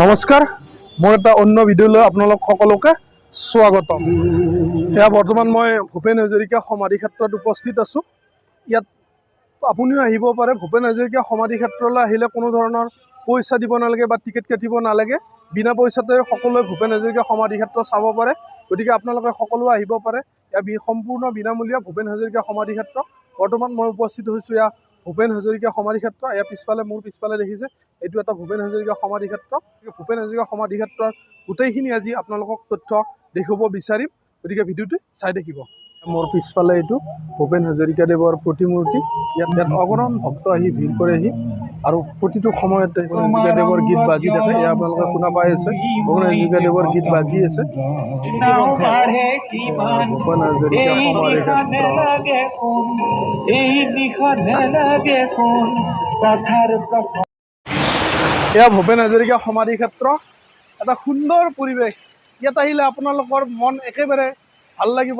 নমস্কাৰ, মোৰ এটা অন্য ভিডিঅ'লৈ আপোনালোক সকলোকে স্বাগতম। এয়া বৰ্তমান মই ভূপেন হাজৰিকা সমাধি ক্ষেত্ৰত উপস্থিত আছোঁ। ইয়াত আপুনিও আহিব পাৰে। ভূপেন হাজৰিকা সমাধি ক্ষেত্ৰলৈ আহিলে কোনো ধৰণৰ পইচা দিব নালাগে বা টিকেট কাটিব নালাগে। বিনা পইচাতে সকলোৱে ভূপেন হাজৰিকা সমাধি ক্ষেত্ৰ চাব পাৰে। গতিকে আপোনালোকে সকলোৱে আহিব পাৰে। এয়া সম্পূৰ্ণ বিনামূলীয়া ভূপেন হাজৰিকা সমাধি ক্ষেত্ৰ। বৰ্তমান মই উপস্থিত হৈছোঁ এয়া ভূপেন হাজৰিকা সমাধি ক্ষেত্ৰ। এয়া মোৰ পিছফালে দেখিছে, এইটো এটা ভূপেন হাজৰিকা সমাধি ক্ষেত্ৰ। ভূপেন হাজৰিকা সমাধি ক্ষেত্ৰৰ গোটেইখিনি আজি আপোনালোকক তথ্য দেখুৱাব বিচাৰিম। গতিকে ভিডিঅ'টো চাই থাকিব। মোৰ পিছফালে এইটো ভূপেন হাজৰিকাদেৱৰ প্ৰতিমূৰ্তি। ইয়াত অগণন ভক্ত আহি ভিৰ কৰেহি আৰু প্ৰতিটো সময়তে ভূপেন হাজৰিকাদেৱৰ গীত বাজি থাকে। এয়া আপোনালোকে শুনা পাই আছে, ভূপেন হাজৰিকাদেৱৰ গীত বাজি আছে। ভূপেন হাজৰিকা সমাধি ক্ষেত্ৰ। এয়া ভূপেন হাজৰিকা সমাধি ক্ষেত্ৰ। এটা সুন্দৰ পৰিৱেশ। ইয়াত আহিলে আপোনালোকৰ মন একেবাৰে ভাল লাগিব।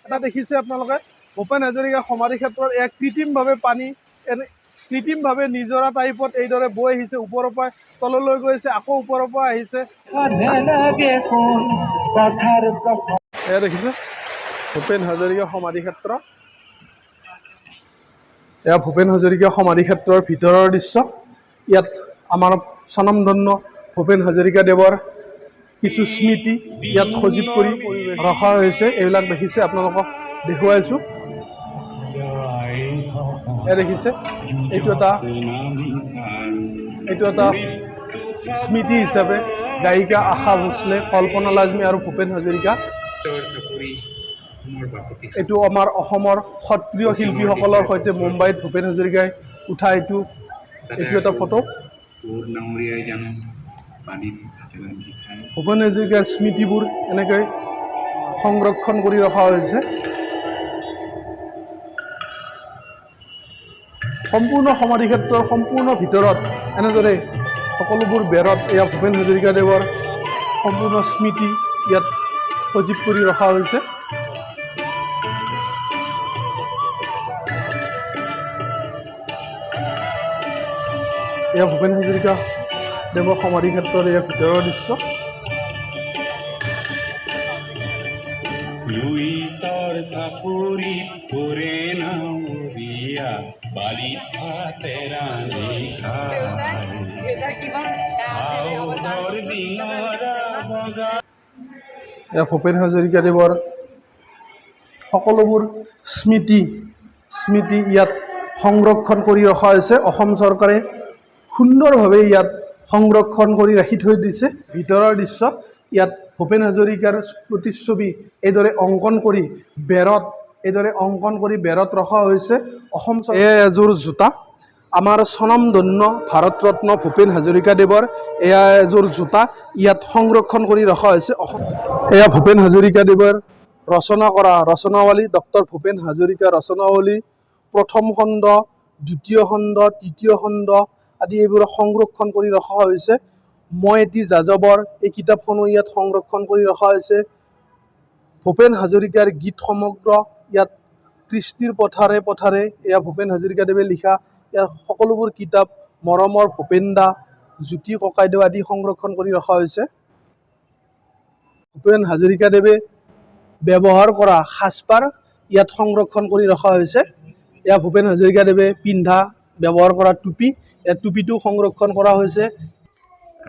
এটা দেখিছে আপোনালোকে ভূপেন হাজৰিকা সমাধি ক্ষেত্ৰত এয়া কৃত্ৰিমভাৱে পানী কৃত্ৰিমভাৱে নিজৰা টাইপত এইদৰে বৈ আহিছে। ওপৰৰ পৰা তললৈ গৈছে, আকৌ ওপৰৰ পৰা আহিছে। এয়া দেখিছে ভূপেন হাজৰিকা সমাধি ক্ষেত্ৰ। এয়া ভূপেন হাজৰিকা সমাধি ক্ষেত্ৰৰ ভিতৰৰ দৃশ্য। ইয়াত আমাৰ স্বনামধন্য ভূপেন হাজৰিকাদেৱৰ কিছু স্মৃতি ইয়াত সজীৱ কৰি ৰখা হৈছে। এইবিলাক দেখিছে, আপোনালোকক দেখুৱাইছোঁ। এয়া দেখিছে, এইটো এটা স্মৃতি হিচাপে গায়িকা আশা ভোঁসলে, কল্পনা লাজমী আৰু ভূপেন হাজৰিকা। এইটো আমাৰ অসমৰ সত্ৰীয় শিল্পীসকলৰ সৈতে মুম্বাইত ভূপেন হাজৰিকাই উঠা এইটো এটা ফটো। ভূপেন হাজৰিকাৰ স্মৃতিবোৰ এনেকৈ সংৰক্ষণ কৰি ৰখা হৈছে। সম্পূৰ্ণ সমাধি ক্ষেত্ৰৰ সম্পূৰ্ণ ভিতৰত এনেদৰে সকলোবোৰ বেৰত এয়া ভূপেন হাজৰিকাদেৱৰ সম্পূৰ্ণ স্মৃতি ইয়াত সজীৱ কৰি ৰখা হৈছে। এয়া ভূপেন হাজৰিকা দেৱৰ সমাধি ক্ষেত্ৰৰ এয়া ভিতৰৰ দৃশ্য। এয়া ভূপেন হাজৰিকাদেৱৰ সকলোবোৰ স্মৃতি ইয়াত সংৰক্ষণ কৰি ৰখা হৈছে। অসম চৰকাৰে সুন্দৰভাৱে ইয়াত সংৰক্ষণ কৰি ৰাখি থৈ দিছে। ভিতৰৰ দৃশ্য, ইয়াত ভূপেন হাজৰিকাৰ প্ৰতিচ্ছবি এইদৰে অংকন কৰি বেৰত ৰখা হৈছে। অসম এয়া এযোৰ জোতা, আমাৰ স্বনামধন্য ভাৰতৰত্ন ভূপেন হাজৰিকাদেৱৰ এয়া এযোৰ জোতা ইয়াত সংৰক্ষণ কৰি ৰখা হৈছে। এয়া ভূপেন হাজৰিকাদেৱৰ ৰচনা কৰা ৰচনাৱলী, ডক্টৰ ভূপেন হাজৰিকা ৰচনাৱলী, প্ৰথম খণ্ড, দ্বিতীয় খণ্ড, তৃতীয় খণ্ড আদি এইবোৰ সংৰক্ষণ কৰি ৰখা হৈছে। মই এটি যাযাবৰ এই কিতাপখনো ইয়াত সংৰক্ষণ কৰি ৰখা হৈছে। ভূপেন হাজৰিকাৰ গীত সমগ্ৰ ইয়াত কৃষ্টিৰ পথাৰে পথাৰে এয়া ভূপেন হাজৰিকাদেৱে লিখা ইয়াৰ সকলোবোৰ কিতাপ, মৰমৰ ভূপেন দা, জ্যোতি ককাইদেউ আদি সংৰক্ষণ কৰি ৰখা হৈছে। ভূপেন হাজৰিকাদেৱে ব্যৱহাৰ কৰা সাজপাৰ ইয়াত সংৰক্ষণ কৰি ৰখা হৈছে। এয়া ভূপেন হাজৰিকাদেৱে ব্যৱহাৰ কৰা টুপি, এই টুপিটো সংৰক্ষণ কৰা হৈছে।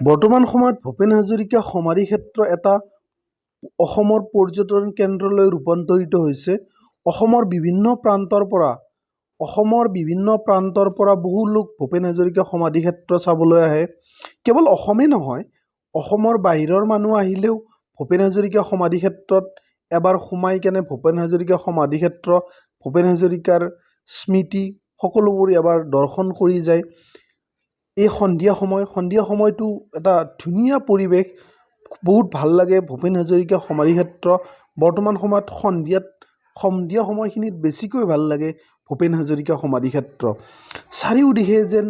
বৰ্তমান সময়ত ভূপেন হাজৰিকা সমাধি ক্ষেত্ৰ এটা অসমৰ পৰ্যটন কেন্দ্ৰলৈ ৰূপান্তৰিত হৈছে। অসমৰ বিভিন্ন প্ৰান্তৰ পৰা বহু লোক ভূপেন হাজৰিকা সমাধি ক্ষেত্ৰ চাবলৈ আহে। কেৱল অসমেই নহয়, অসমৰ বাহিৰৰ মানুহ আহিলেও ভূপেন হাজৰিকা সমাধি ক্ষেত্ৰত এবাৰ সোমাই কেনে ভূপেন হাজৰিকা সমাধি ক্ষেত্ৰ, ভূপেন হাজৰিকাৰ স্মৃতি সকলোবোৰ এবাৰ দৰ্শন কৰি যায়। এই সন্ধিয়া সময়টো এটা ধুনীয়া পৰিৱেশ, বহুত ভাল লাগে। ভূপেন হাজৰিকা সমাধি ক্ষেত্ৰ বৰ্তমান সময়ত সন্ধিয়া সময়খিনিত বেছিকৈ ভাল লাগে। ভূপেন হাজৰিকা সমাধি ক্ষেত্ৰ চাৰিওদিশে যেন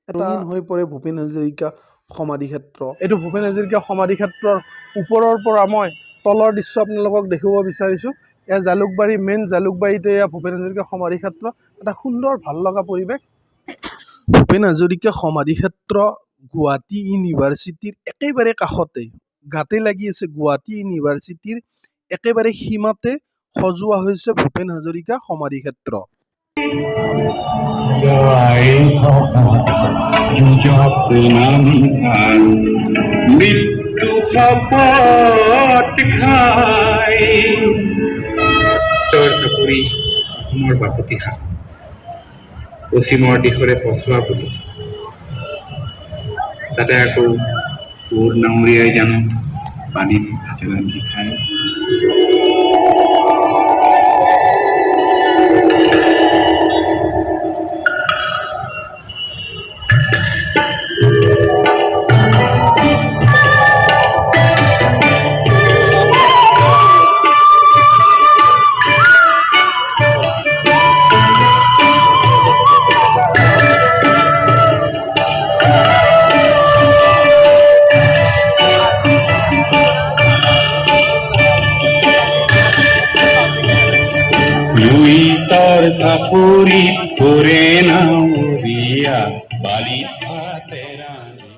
ৰঙীন হৈ পৰে। ভূপেন হাজৰিকা সমাধি ক্ষেত্ৰ, এইটো ভূপেন হাজৰিকা সমাধি ক্ষেত্ৰৰ ওপৰৰ পৰা মই তলৰ দৃশ্য আপোনালোকক দেখুৱাব বিচাৰিছোঁ। এয়া জালুকবাৰী, মেইন জালুকবাৰীতে এয়া ভূপেন হাজৰিকা সমাধি ক্ষেত্ৰ, এটা সুন্দৰ ভাল লগা পৰিৱেশ। ভূপেন হাজৰিকা সমাধি ক্ষেত্ৰ গুৱাহাটী ইউনিভাৰ্চিটিৰ একেবাৰে কাষতে, গাতে লাগি আছে গুৱাহাটী ইউনিভাৰ্চিটিৰ একেবাৰে সীমাতে সজোৱা হৈছে ভূপেন হাজৰিকা সমাধি ক্ষেত্ৰ। পশ্চিমৰ দিশৰে পছোৱা পুতিছে, তাতে আকৌ তোৰ নাৱৰীয়াই জানো পানীত ভাজি ৰান্ধি খায়। তাৰ চাপৰিত কৰে নাৱৰীয়া বালিত ভাতে ৰান্ধি